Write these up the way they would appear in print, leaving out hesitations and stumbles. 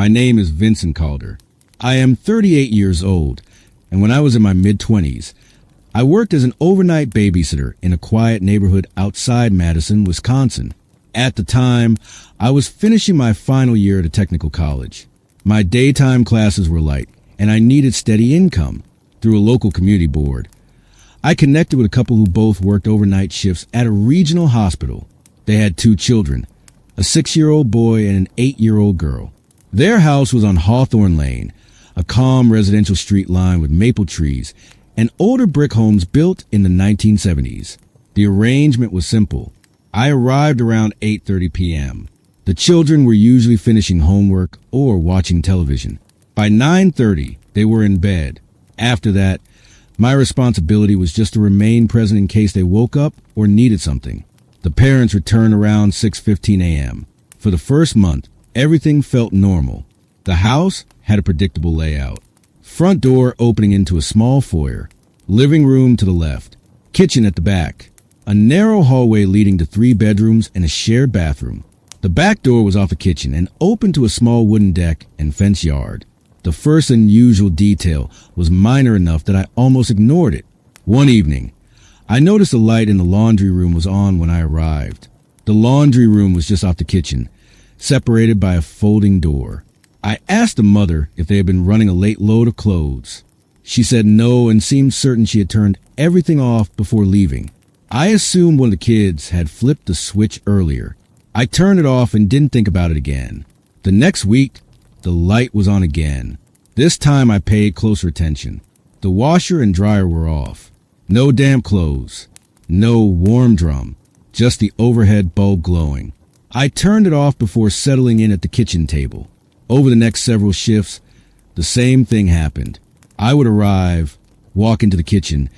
My name is Vincent Calder. I am 38 years old, and when I was in my mid-20s, I worked as an overnight babysitter in a quiet neighborhood outside Madison, Wisconsin. At the time, I was finishing my final year at a technical college. My daytime classes were light, and I needed steady income through a local community board. I connected with a couple who both worked overnight shifts at a regional hospital. They had 2 children, a 6-year-old boy and an 8-year-old girl. Their house was on Hawthorne Lane, a calm residential street lined with maple trees and older brick homes built in the 1970s. The arrangement was simple. I arrived around 8:30 p.m. The children were usually finishing homework or watching television. By 9:30, they were in bed. After that, my responsibility was just to remain present in case they woke up or needed something. The parents returned around 6:15 a.m. For the first month, everything felt normal. The house had a predictable layout. Front door opening into a small foyer, living room to the left, kitchen at the back, a narrow hallway leading to 3 bedrooms and a shared bathroom. The back door was off the kitchen and open to a small wooden deck and fence yard. The first unusual detail was minor enough that I almost ignored it. One evening, I noticed the light in the laundry room was on when I arrived. The laundry room was just off the kitchen, separated by a folding door. I asked the mother if they had been running a late load of clothes. She said no and seemed certain she had turned everything off before leaving. I assumed one of the kids had flipped the switch earlier. I turned it off and didn't think about it again. The next week, the light was on again. This time I paid closer attention. The washer and dryer were off. No damp clothes. No warm drum. Just the overhead bulb glowing. I turned it off before settling in at the kitchen table. Over the next several shifts, the same thing happened. I would arrive, walk into the kitchen,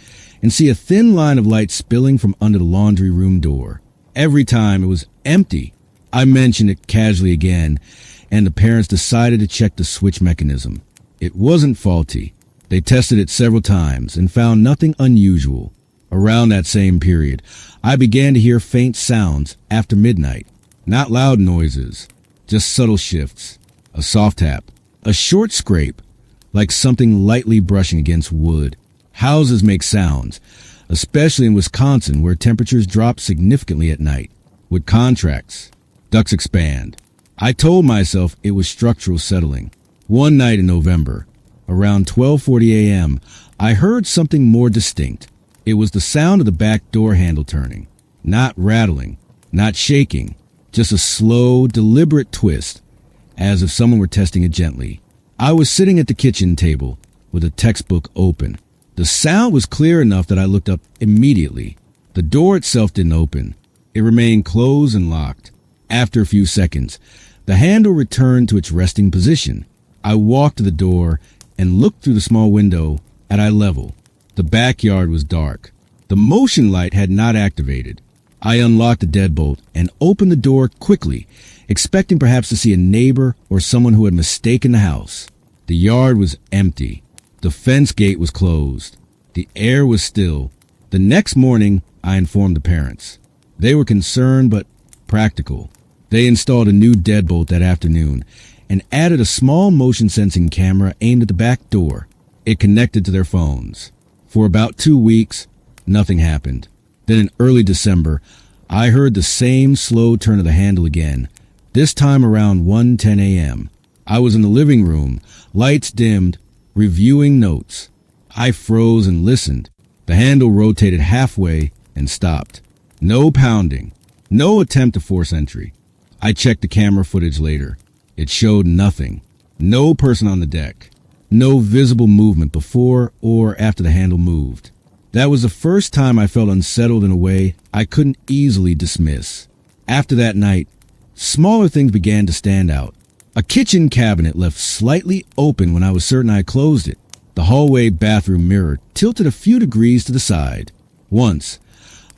and see a thin line of light spilling from under the laundry room door. Every time it was empty. I mentioned it casually again, and the parents decided to check the switch mechanism. It wasn't faulty. They tested it several times and found nothing unusual. Around that same period, I began to hear faint sounds after midnight. Not loud noises, just subtle shifts. A soft tap, a short scrape, like something lightly brushing against wood. Houses make sounds, especially in Wisconsin where temperatures drop significantly at night. With contracts, ducts expand. I told myself it was structural settling. One night in November, around 12:40 a.m., I heard something more distinct. It was the sound of the back door handle turning. Not rattling, not shaking, just a slow, deliberate twist, as if someone were testing it gently. I was sitting at the kitchen table with a textbook open. The sound was clear enough that I looked up immediately. The door itself didn't open. It remained closed and locked. After a few seconds, the handle returned to its resting position. I walked to the door and looked through the small window at eye level. The backyard was dark. The motion light had not activated. I unlocked the deadbolt and opened the door quickly, expecting perhaps to see a neighbor or someone who had mistaken the house. The yard was empty. The fence gate was closed. The air was still. The next morning, I informed the parents. They were concerned but practical. They installed a new deadbolt that afternoon and added a small motion-sensing camera aimed at the back door. It connected to their phones. For about 2 weeks, nothing happened. Then in early December, I heard the same slow turn of the handle again, this time around 1:10 a.m. I was in the living room, lights dimmed, reviewing notes. I froze and listened. The handle rotated halfway and stopped. No pounding. No attempt to force entry. I checked the camera footage later. It showed nothing. No person on the deck. No visible movement before or after the handle moved. That was the first time I felt unsettled in a way I couldn't easily dismiss. After that night, smaller things began to stand out. A kitchen cabinet left slightly open when I was certain I had closed it. The hallway bathroom mirror tilted a few degrees to the side. Once,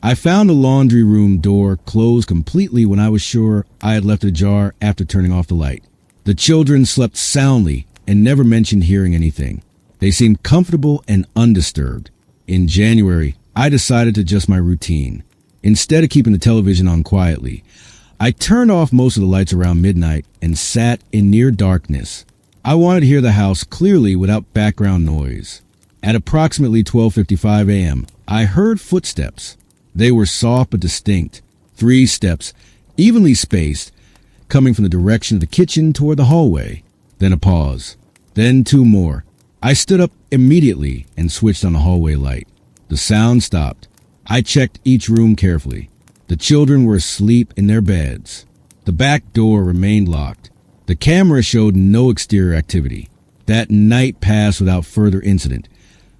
I found the laundry room door closed completely when I was sure I had left it ajar after turning off the light. The children slept soundly and never mentioned hearing anything. They seemed comfortable and undisturbed. In January, I decided to adjust my routine. Instead of keeping the television on quietly, I turned off most of the lights around midnight and sat in near darkness. I wanted to hear the house clearly without background noise. At approximately 12:55 a.m., I heard footsteps. They were soft but distinct, 3 steps, evenly spaced, coming from the direction of the kitchen toward the hallway. Then a pause. Then 2 more. I stood up immediately and switched on the hallway light. The sound stopped. I checked each room carefully. The children were asleep in their beds. The back door remained locked. The camera showed no exterior activity. That night passed without further incident,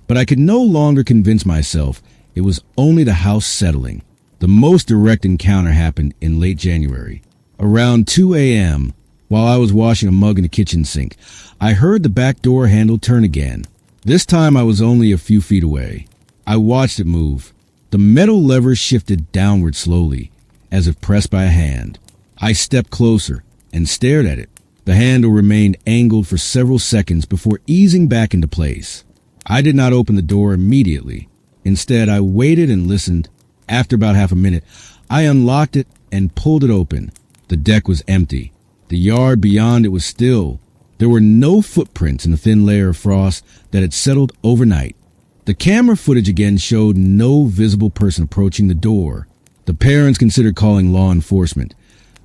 but I could no longer convince myself it was only the house settling. The most direct encounter happened in late January. Around 2 a.m., while I was washing a mug in the kitchen sink, I heard the back door handle turn again. This time I was only a few feet away. I watched it move. The metal lever shifted downward slowly, as if pressed by a hand. I stepped closer and stared at it. The handle remained angled for several seconds before easing back into place. I did not open the door immediately. Instead, I waited and listened. After about half a minute, I unlocked it and pulled it open. The deck was empty. The yard beyond it was still. There were no footprints in the thin layer of frost that had settled overnight. The camera footage again showed no visible person approaching the door. The parents considered calling law enforcement,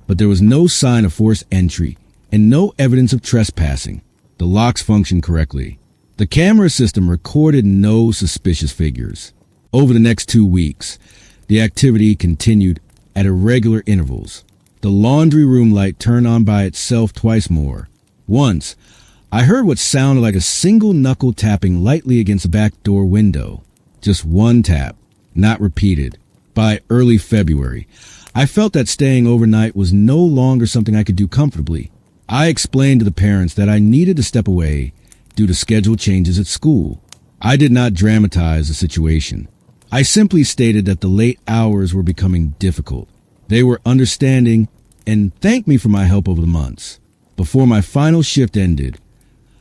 but there was no sign of forced entry and no evidence of trespassing. The locks functioned correctly. The camera system recorded no suspicious figures. Over the next 2 weeks, the activity continued at irregular intervals. The laundry room light turned on by itself twice more. Once, I heard what sounded like a single knuckle tapping lightly against the back door window. Just one tap, not repeated. By early February, I felt that staying overnight was no longer something I could do comfortably. I explained to the parents that I needed to step away due to schedule changes at school. I did not dramatize the situation. I simply stated that the late hours were becoming difficult. They were understanding and thanked me for my help over the months. Before my final shift ended,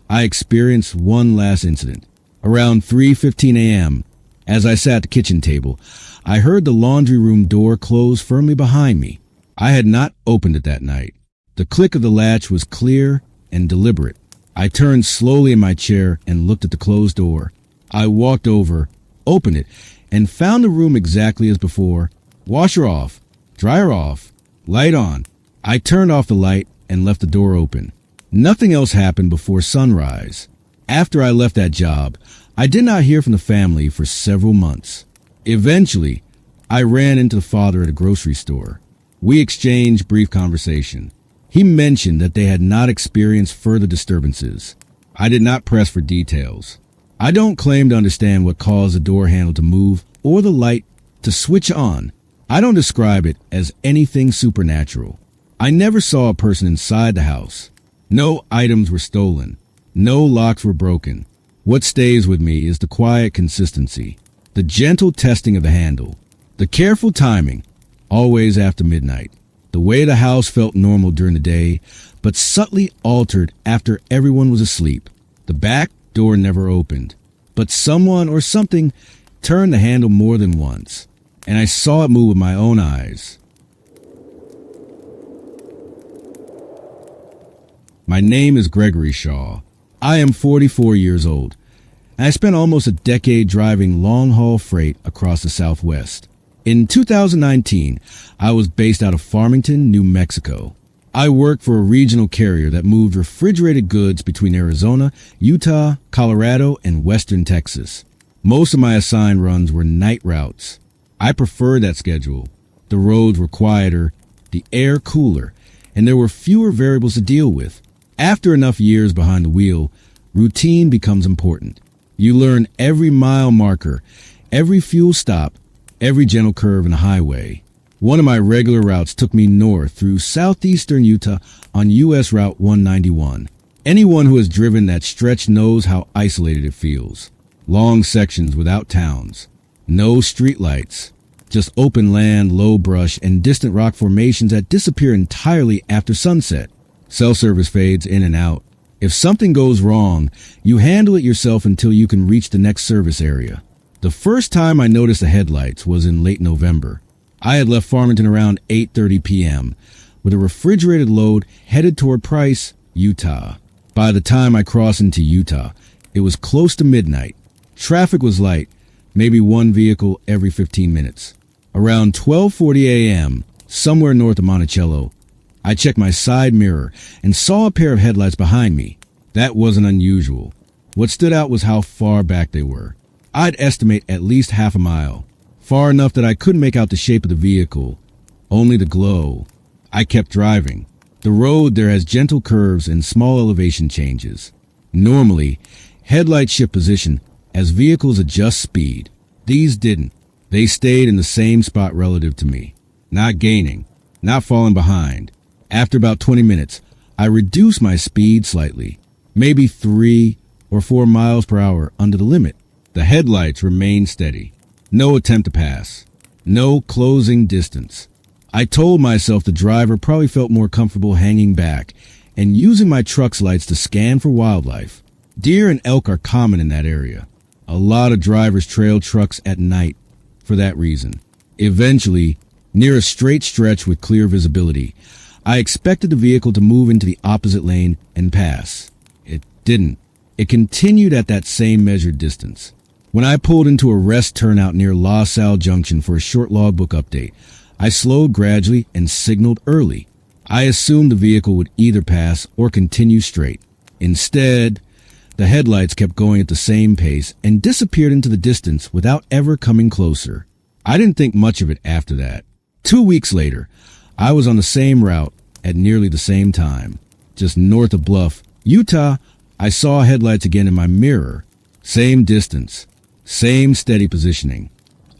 I experienced one last incident. Around 3:15 a.m., as I sat at the kitchen table, I heard the laundry room door close firmly behind me. I had not opened it that night. The click of the latch was clear and deliberate. I turned slowly in my chair and looked at the closed door. I walked over, opened it, and found the room exactly as before. Washer off, dryer off, light on. I turned off the light and left the door open. Nothing else happened before sunrise. After I left that job, I did not hear from the family for several months. Eventually, I ran into the father at a grocery store. We exchanged brief conversation. He mentioned that they had not experienced further disturbances. I did not press for details. I don't claim to understand what caused the door handle to move or the light to switch on. I don't describe it as anything supernatural. I never saw a person inside the house. No items were stolen. No locks were broken. What stays with me is the quiet consistency, the gentle testing of the handle, the careful timing, always after midnight. The way the house felt normal during the day, but subtly altered after everyone was asleep. The back door never opened, but someone or something turned the handle more than once, and I saw it move with my own eyes. My name is Gregory Shaw. I am 44 years old, and I spent almost a decade driving long-haul freight across the Southwest. In 2019, I was based out of Farmington, New Mexico. I worked for a regional carrier that moved refrigerated goods between Arizona, Utah, Colorado, and western Texas. Most of my assigned runs were night routes. I preferred that schedule. The roads were quieter, the air cooler, and there were fewer variables to deal with. After enough years behind the wheel, routine becomes important. You learn every mile marker, every fuel stop, every gentle curve in the highway. One of my regular routes took me north through southeastern Utah on U.S. Route 191. Anyone who has driven that stretch knows how isolated it feels. Long sections without towns. No streetlights. Just open land, low brush, and distant rock formations that disappear entirely after sunset. Cell service fades in and out. If something goes wrong, you handle it yourself until you can reach the next service area. The first time I noticed the headlights was in late November. I had left Farmington around 8:30 p.m. with a refrigerated load headed toward Price, Utah. By the time I crossed into Utah, it was close to midnight. Traffic was light, maybe one vehicle every 15 minutes. Around 12:40 a.m., somewhere north of Monticello, I checked my side mirror and saw a pair of headlights behind me. That wasn't unusual. What stood out was how far back they were. I'd estimate at least half a mile, far enough that I couldn't make out the shape of the vehicle, only the glow. I kept driving. The road there has gentle curves and small elevation changes. Normally, headlights shift position as vehicles adjust speed. These didn't. They stayed in the same spot relative to me, not gaining, not falling behind. After about 20 minutes, I reduced my speed slightly, maybe 3 or 4 miles per hour under the limit. The headlights remained steady. No attempt to pass. No closing distance. I told myself the driver probably felt more comfortable hanging back and using my truck's lights to scan for wildlife. Deer and elk are common in that area. A lot of drivers trail trucks at night for that reason. Eventually, near a straight stretch with clear visibility, I expected the vehicle to move into the opposite lane and pass. It didn't. It continued at that same measured distance. When I pulled into a rest turnout near La Salle Junction for a short logbook update, I slowed gradually and signaled early. I assumed the vehicle would either pass or continue straight. Instead, the headlights kept going at the same pace and disappeared into the distance without ever coming closer. I didn't think much of it after that. 2 weeks later, I was on the same route at nearly the same time. Just north of Bluff, Utah, I saw headlights again in my mirror. Same distance, same steady positioning.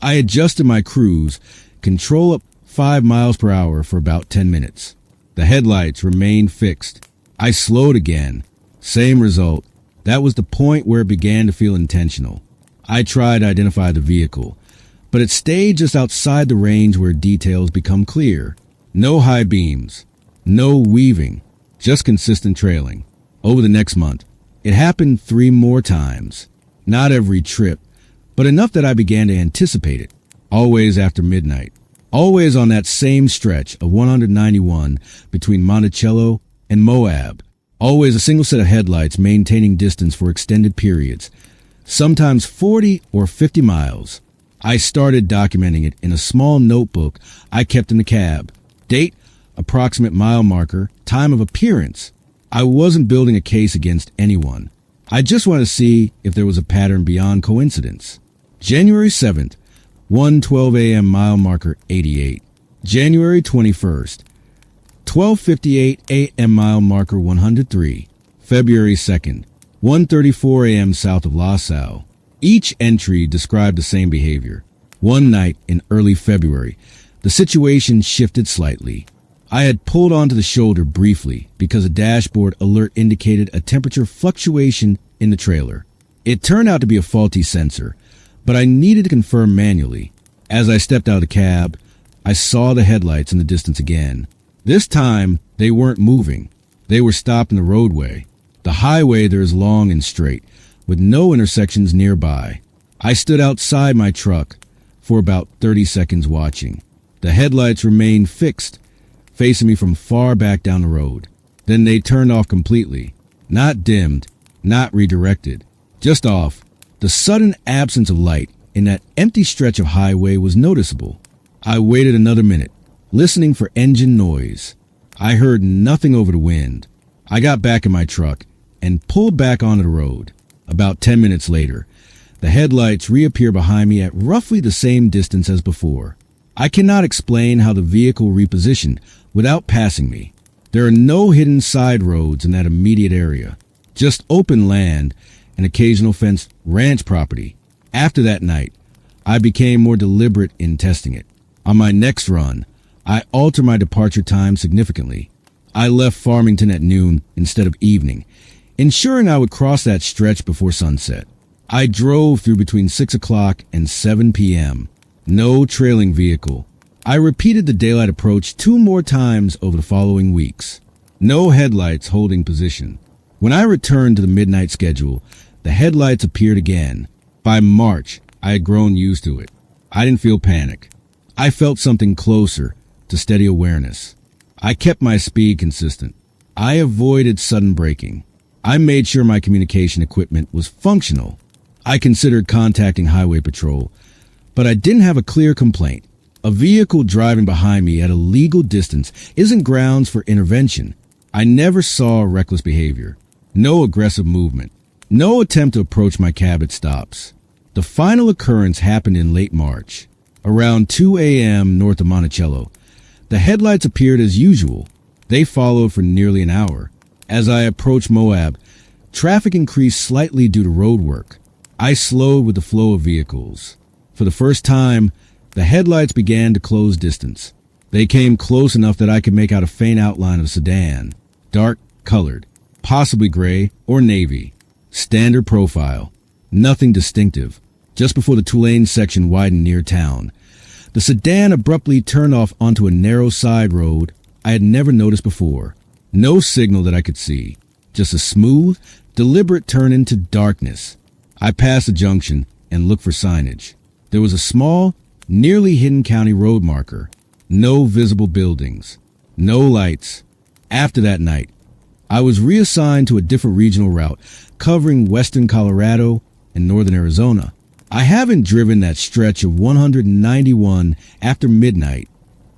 I adjusted my cruise, control up 5 miles per hour for about 10 minutes. The headlights remained fixed. I slowed again. Same result. That was the point where it began to feel intentional. I tried to identify the vehicle, but it stayed just outside the range where details become clear. No high beams, no weaving, just consistent trailing. Over the next month, it happened 3 more times. Not every trip, but enough that I began to anticipate it. Always after midnight. Always on that same stretch of 191 between Monticello and Moab. Always a single set of headlights maintaining distance for extended periods, sometimes 40 or 50 miles. I started documenting it in a small notebook I kept in the cab. Date, approximate mile marker, time of appearance. I wasn't building a case against anyone. I just wanted to see if there was a pattern beyond coincidence. January 7th, 1:12 a.m. mile marker 88. January 21st, 12:58 a.m. mile marker 103. February 2nd, 1:34 a.m. south of La Salle. Each entry described the same behavior. One night in early February, the situation shifted slightly. I had pulled onto the shoulder briefly because a dashboard alert indicated a temperature fluctuation in the trailer. It turned out to be a faulty sensor, but I needed to confirm manually. As I stepped out of the cab, I saw the headlights in the distance again. This time, they weren't moving. They were stopped in the roadway. The highway there is long and straight, with no intersections nearby. I stood outside my truck for about 30 seconds watching. The headlights remained fixed, facing me from far back down the road. Then they turned off completely. Not dimmed, not redirected, just off. The sudden absence of light in that empty stretch of highway was noticeable. I waited another minute, listening for engine noise. I heard nothing over the wind. I got back in my truck and pulled back onto the road. About 10 minutes later, the headlights reappear behind me at roughly the same distance as before. I cannot explain how the vehicle repositioned without passing me. There are no hidden side roads in that immediate area, just open land and occasional fenced ranch property. After that night, I became more deliberate in testing it. On my next run, I altered my departure time significantly. I left Farmington at noon instead of evening, ensuring I would cross that stretch before sunset. I drove through between 6 o'clock and 7 p.m. No trailing vehicle. I repeated the daylight approach 2 more times over the following weeks. No headlights holding position. When I returned to the midnight schedule, the headlights appeared again. By March, I had grown used to it. I didn't feel panic. I felt something closer to steady awareness. I kept my speed consistent. I avoided sudden braking. I made sure my communication equipment was functional. I considered contacting highway patrol, but I didn't have a clear complaint. A vehicle driving behind me at a legal distance isn't grounds for intervention. I never saw reckless behavior, no aggressive movement, no attempt to approach my cab at stops. The final occurrence happened in late March, around 2 a.m. north of Monticello. The headlights appeared as usual. They followed for nearly an hour. As I approached Moab, traffic increased slightly due to road work. I slowed with the flow of vehicles. For the first time, the headlights began to close distance. They came close enough that I could make out a faint outline of a sedan, dark colored, possibly gray or navy. Standard profile, nothing distinctive. Just before the two-lane section widened near town, the sedan abruptly turned off onto a narrow side road I had never noticed before. No signal that I could see, just a smooth, deliberate turn into darkness. I passed the junction and looked for signage. There was a small, nearly hidden county road marker. No visible buildings, no lights. After that night, I was reassigned to a different regional route covering western Colorado and northern Arizona. I haven't driven that stretch of 191 after midnight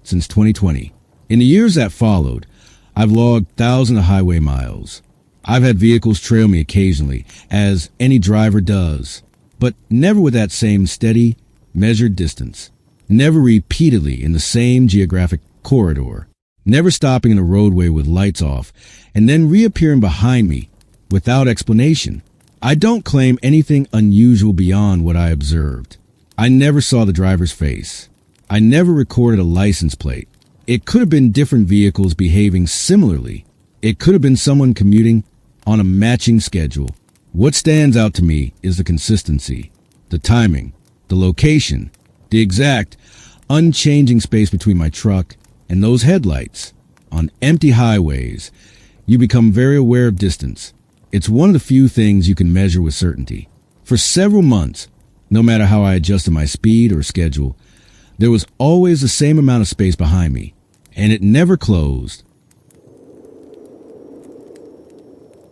since 2020. In the years that followed, I've logged thousands of highway miles. I've had vehicles trail me occasionally, as any driver does, but never with that same steady, measured distance. Never repeatedly in the same geographic corridor. Never stopping in a roadway with lights off and then reappearing behind me without explanation. I don't claim anything unusual beyond what I observed. I never saw the driver's face. I never recorded a license plate. It could have been different vehicles behaving similarly. It could have been someone commuting on a matching schedule. What stands out to me is the consistency, the timing, the location, the exact, unchanging space between my truck and those headlights. On empty highways, you become very aware of distance. It's one of the few things you can measure with certainty. For several months, no matter how I adjusted my speed or schedule, there was always the same amount of space behind me, and it never closed.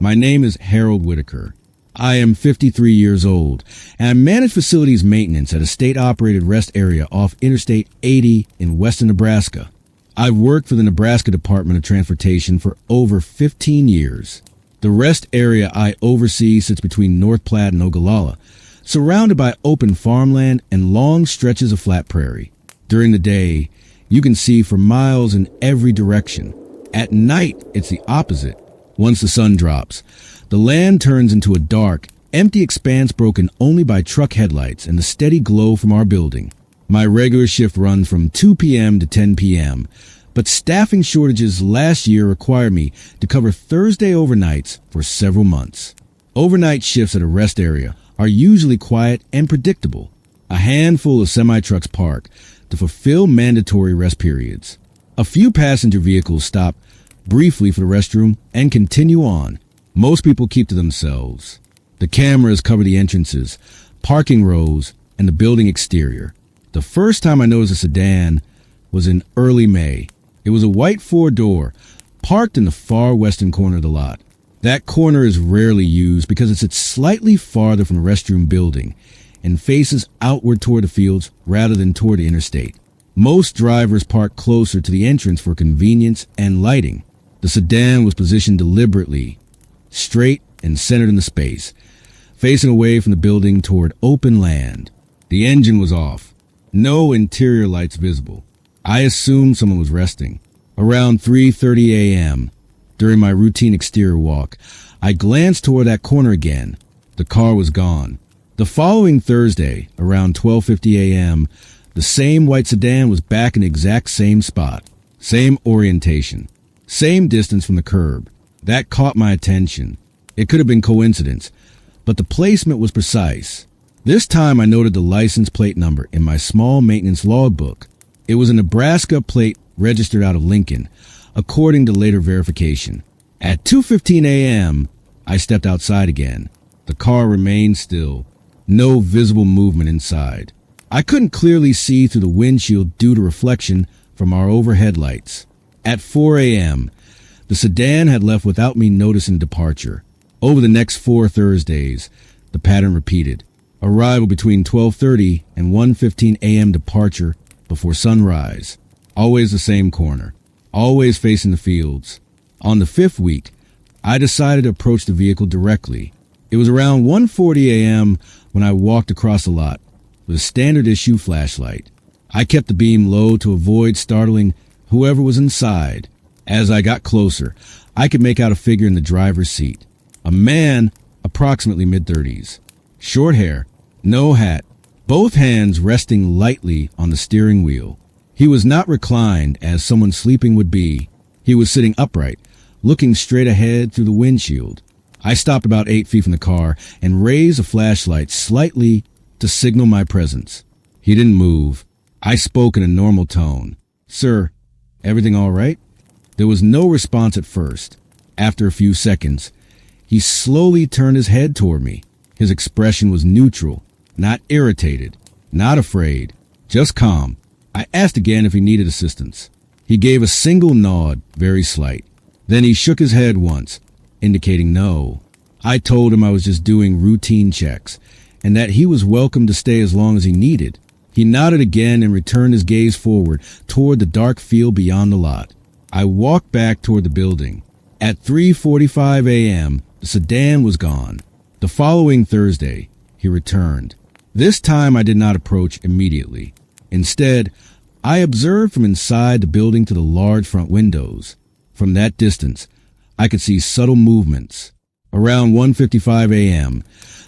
My name is Harold Whitaker. I am 53 years old, and I manage facilities maintenance at a state-operated rest area off Interstate 80 in western Nebraska. I've worked for the Nebraska Department of Transportation for over 15 years. The rest area I oversee sits between North Platte and Ogallala, surrounded by open farmland and long stretches of flat prairie. During the day, you can see for miles in every direction. At night, it's the opposite. Once the sun drops, the land turns into a dark, empty expanse broken only by truck headlights and the steady glow from our building. My regular shift runs from 2 p.m. to 10 p.m., but staffing shortages last year required me to cover Thursday overnights for several months. Overnight shifts at a rest area are usually quiet and predictable. A handful of semi-trucks park to fulfill mandatory rest periods. A few passenger vehicles stop briefly for the restroom and continue on. Most people keep to themselves. The cameras cover the entrances, parking rows, and the building exterior. The first time I noticed a sedan was in early May. It was a white four-door, parked in the far western corner of the lot. That corner is rarely used because it sits slightly farther from the restroom building and faces outward toward the fields rather than toward the interstate. Most drivers park closer to the entrance for convenience and lighting. The sedan was positioned deliberately, straight and centered in the space, facing away from the building toward open land. The engine was off. No interior lights visible. I assumed someone was resting. Around 3:30 a.m., during my routine exterior walk, I glanced toward that corner again. The car was gone. The following Thursday, around 12:50 a.m., the same white sedan was back in the exact same spot. Same orientation. Same distance from the curb. That caught my attention. It could have been coincidence, but the placement was precise. This time I noted the license plate number in my small maintenance logbook. It was a Nebraska plate registered out of Lincoln, according to later verification. At 2:15 a.m., I stepped outside again. The car remained still. No visible movement inside. I couldn't clearly see through the windshield due to reflection from our overhead lights. At 4 a.m., the sedan had left without me noticing departure. Over the next 4 Thursdays, the pattern repeated. Arrival between 12:30 and 1:15 a.m. departure before sunrise. Always the same corner. Always facing the fields. On the 5th week, I decided to approach the vehicle directly. It was around 1:40 a.m. when I walked across the lot with a standard issue flashlight. I kept the beam low to avoid startling whoever was inside. As I got closer, I could make out a figure in the driver's seat. A man, approximately mid-30s. Short hair, no hat, both hands resting lightly on the steering wheel. He was not reclined as someone sleeping would be. He was sitting upright, looking straight ahead through the windshield. I stopped about 8 feet from the car and raised a flashlight slightly to signal my presence. He didn't move. I spoke in a normal tone. "Sir, everything all right?" There was no response at first. After a few seconds, he slowly turned his head toward me. His expression was neutral, not irritated, not afraid, just calm. I asked again if he needed assistance. He gave a single nod, very slight. Then he shook his head once, indicating no. I told him I was just doing routine checks and that he was welcome to stay as long as he needed. He nodded again and returned his gaze forward toward the dark field beyond the lot. I walked back toward the building. At 3:45 a.m., the sedan was gone. The following Thursday, he returned. This time I did not approach immediately. Instead, I observed from inside the building to the large front windows. From that distance, I could see subtle movements. Around 1:55 a.m.,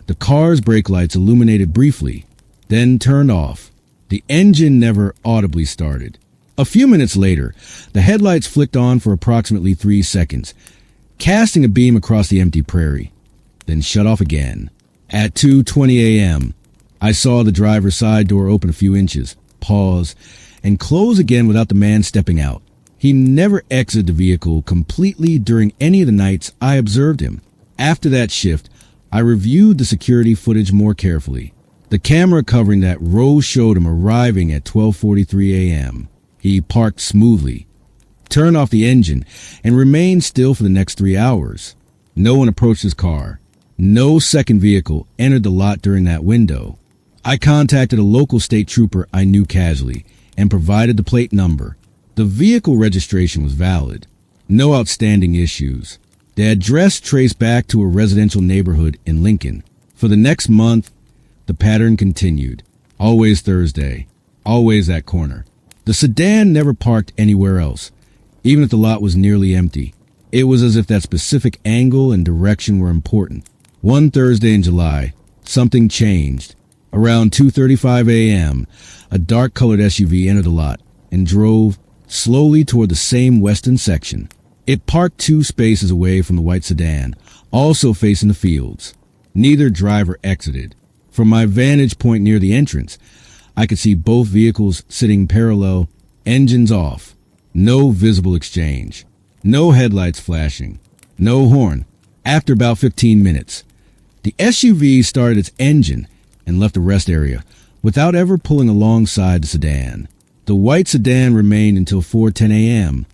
the car's brake lights illuminated briefly, then turned off. The engine never audibly started. A few minutes later, the headlights flicked on for approximately 3 seconds, casting a beam across the empty prairie, then shut off again. At 2:20 a.m., I saw the driver's side door open a few inches, pause, and close again without the man stepping out. He never exited the vehicle completely during any of the nights I observed him. After that shift, I reviewed the security footage more carefully. The camera covering that row showed him arriving at 12:43 a.m. He parked smoothly, turned off the engine, and remained still for the next 3 hours. No one approached his car. No second vehicle entered the lot during that window. I contacted a local state trooper I knew casually and provided the plate number. The vehicle registration was valid. No outstanding issues. The address traced back to a residential neighborhood in Lincoln. For the next month, the pattern continued. Always Thursday. Always that corner. The sedan never parked anywhere else, even if the lot was nearly empty. It was as if that specific angle and direction were important. One Thursday in July, something changed. Around 2:35 a.m., a dark-colored SUV entered the lot and drove slowly toward the same western section. It parked 2 spaces away from the white sedan, also facing the fields. Neither driver exited. From my vantage point near the entrance, I could see both vehicles sitting parallel, engines off. No visible exchange. No headlights flashing. No horn. After about 15 minutes, the SUV started its engine and left the rest area without ever pulling alongside the sedan. The white sedan remained until 4:10 a.m.,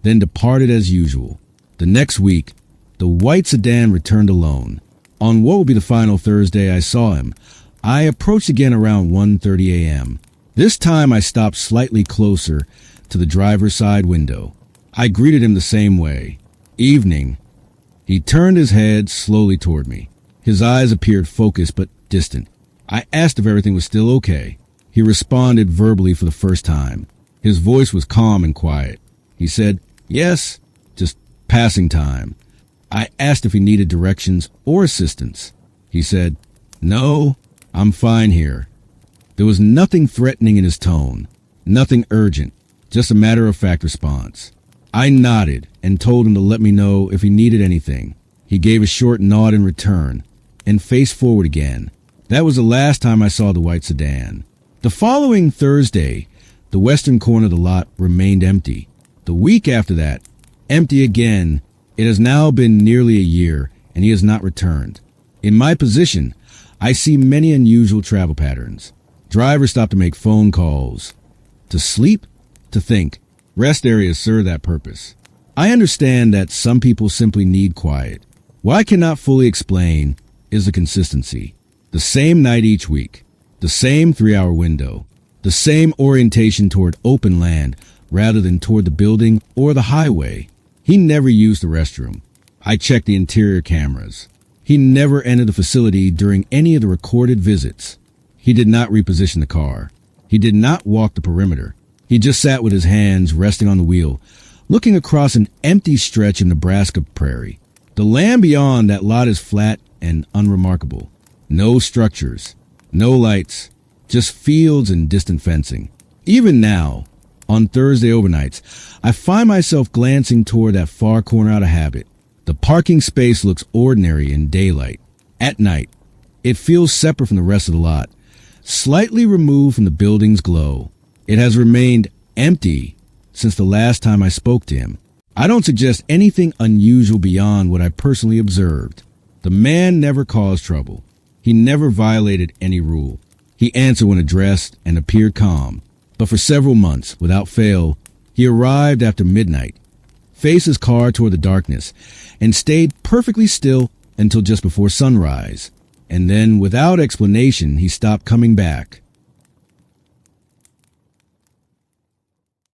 then departed as usual. The next week, the white sedan returned alone. On what would be the final Thursday I saw him, I approached again around 1:30 a.m. This time I stopped slightly closer to the driver's side window. I greeted him the same way. "Evening." He turned his head slowly toward me. His eyes appeared focused but distant. I asked if everything was still okay. He responded verbally for the first time. His voice was calm and quiet. He said, "Yes, just passing time." I asked if he needed directions or assistance. He said, "No, I'm fine here." There was nothing threatening in his tone, nothing urgent, just a matter-of-fact response. I nodded and told him to let me know if he needed anything. He gave a short nod in return and faced forward again. That was the last time I saw the white sedan. The following Thursday, the western corner of the lot remained empty. The week after that, empty again. It has now been nearly a year, and he has not returned. In my position, I see many unusual travel patterns. Drivers stop to make phone calls. To sleep? To think. Rest areas serve that purpose. I understand that some people simply need quiet. What I cannot fully explain is the consistency. The same night each week. The same 3-hour window. The same orientation toward open land rather than toward the building or the highway. He never used the restroom. I checked the interior cameras. He never entered the facility during any of the recorded visits. He did not reposition the car. He did not walk the perimeter. He just sat with his hands resting on the wheel, looking across an empty stretch of Nebraska prairie. The land beyond that lot is flat and unremarkable. No structures, no lights, just fields and distant fencing. Even now, on Thursday overnights, I find myself glancing toward that far corner out of habit. The parking space looks ordinary in daylight. At night, it feels separate from the rest of the lot, slightly removed from the building's glow. It has remained empty since the last time I spoke to him. I don't suggest anything unusual beyond what I personally observed. The man never caused trouble. He never violated any rule. He answered when addressed and appeared calm. But for several months, without fail, he arrived after midnight, faced his car toward the darkness, and stayed perfectly still until just before sunrise. And then, without explanation, he stopped coming back.